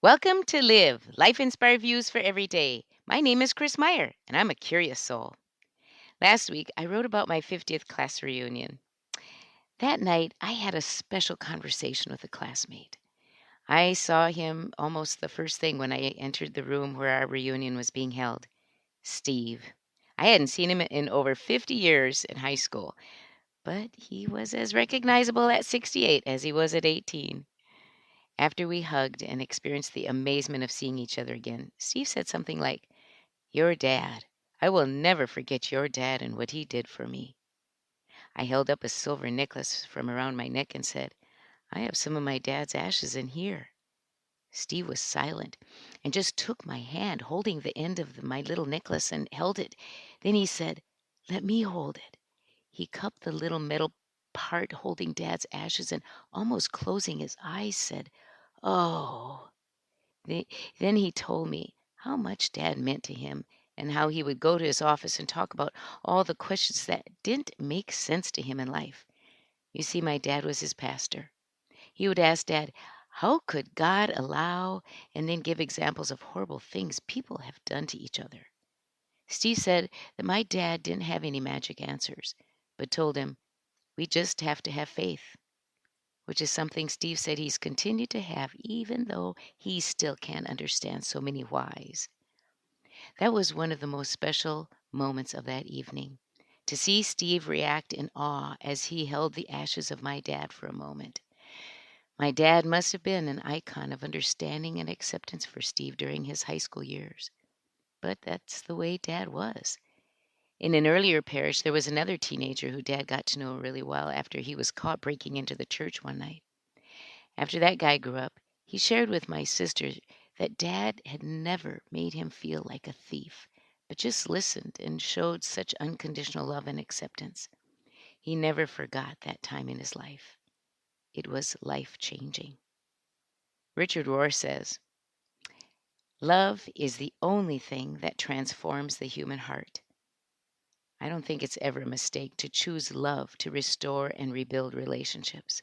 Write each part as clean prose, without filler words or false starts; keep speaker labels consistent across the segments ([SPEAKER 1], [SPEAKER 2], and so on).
[SPEAKER 1] Welcome to Live, Life Inspired Views for Every Day. My name is Chris Meyer, and I'm a curious soul. Last week, I wrote about my 50th class reunion. That night, I had a special conversation with a classmate. I saw him almost the first thing when I entered the room where our reunion was being held. Steve. I hadn't seen him in over 50 years in high school, but he was as recognizable at 68 as he was at 18. After we hugged and experienced the amazement of seeing each other again, Steve said something like, "Your dad. I will never forget your dad and what he did for me." I held up a silver necklace from around my neck and said, "I have some of my dad's ashes in here." Steve was silent and just took my hand, holding the end of my little necklace, and held it. Then he said, "Let me hold it." He cupped the little metal part holding dad's ashes and, almost closing his eyes, said, "Oh." The Then he told me how much Dad meant to him and how he would go to his office and talk about all the questions that didn't make sense to him in life. You see, my dad was his pastor. He would ask Dad, "How could God allow?" and then give examples of horrible things people have done to each other. Steve said that my dad didn't have any magic answers, but told him, "We just have to have faith," which is something Steve said he's continued to have even though he still can't understand so many whys. That was one of the most special moments of that evening, to see Steve react in awe as he held the ashes of my dad for a moment. My dad must have been an icon of understanding and acceptance for Steve during his high school years. But that's the way Dad was. In an earlier parish, there was another teenager who Dad got to know really well after he was caught breaking into the church one night. After that guy grew up, he shared with my sister that Dad had never made him feel like a thief, but just listened and showed such unconditional love and acceptance. He never forgot that time in his life. It was life-changing. Richard Rohr says, "Love is the only thing that transforms the human heart." I don't think it's ever a mistake to choose love to restore and rebuild relationships.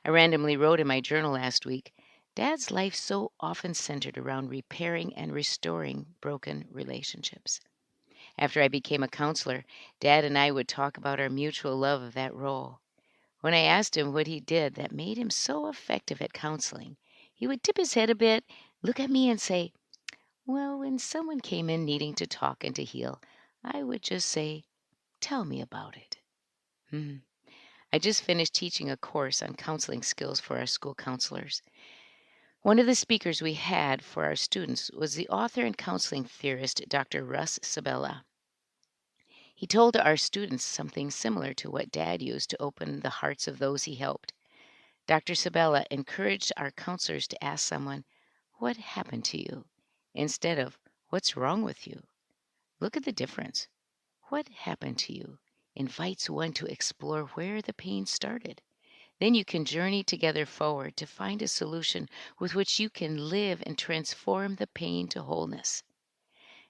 [SPEAKER 1] I randomly wrote in my journal last week, Dad's life so often centered around repairing and restoring broken relationships. After I became a counselor, Dad and I would talk about our mutual love of that role. When I asked him what he did that made him so effective at counseling, he would tip his head a bit, look at me, and say, "Well, when someone came in needing to talk and to heal, I would just say, 'Tell me about it.'" Hmm. I just finished teaching a course on counseling skills for our school counselors. One of the speakers we had for our students was the author and counseling theorist, Dr. Russ Sabella. He told our students something similar to what Dad used to open the hearts of those he helped. Dr. Sabella encouraged our counselors to ask someone, "What happened to you?" instead of, "What's wrong with you?" Look at the difference. "What happened to you?" invites one to explore where the pain started. Then you can journey together forward to find a solution with which you can live and transform the pain to wholeness.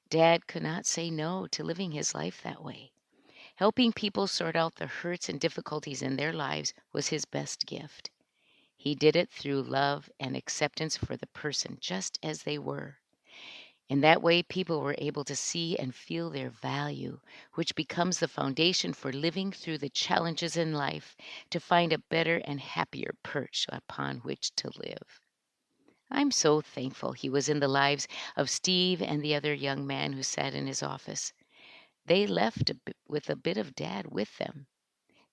[SPEAKER 1] Dad could not say no to living his life that way. Helping people sort out the hurts and difficulties in their lives was his best gift. He did it through love and acceptance for the person just as they were. In that way, people were able to see and feel their value, which becomes the foundation for living through the challenges in life to find a better and happier perch upon which to live. I'm so thankful he was in the lives of Steve and the other young man who sat in his office. They left with a bit of Dad with them.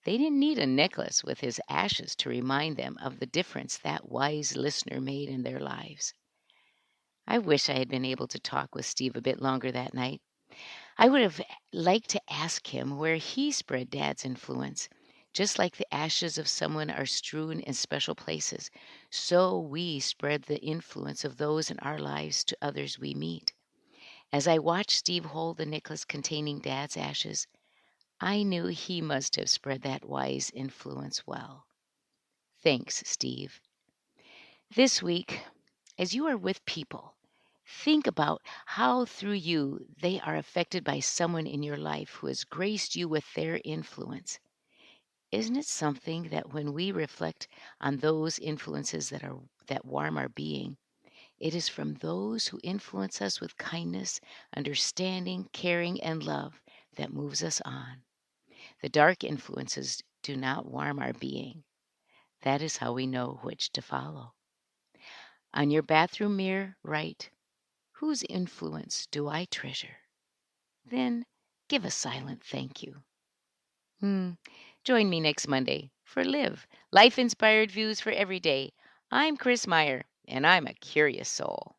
[SPEAKER 1] They didn't need a necklace with his ashes to remind them of the difference that wise listener made in their lives. I wish I had been able to talk with Steve a bit longer that night. I would have liked to ask him where he spread Dad's influence. Just like the ashes of someone are strewn in special places, so we spread the influence of those in our lives to others we meet. As I watched Steve hold the necklace containing Dad's ashes, I knew he must have spread that wise influence well. Thanks, Steve. This week, as you are with people, think about how through you they are affected by someone in your life who has graced you with their influence. Isn't it something that when we reflect on those influences that warm our being, It is from those who influence us with kindness, understanding, caring, and love that moves us on. The dark influences do not warm our being. That is how we know which to follow. On your bathroom mirror, write, "Whose influence do I treasure?" Then give a silent thank you. Join me next Monday for Live, Life Inspired Views for Every Day. I'm Chris Meyer, and I'm a curious soul.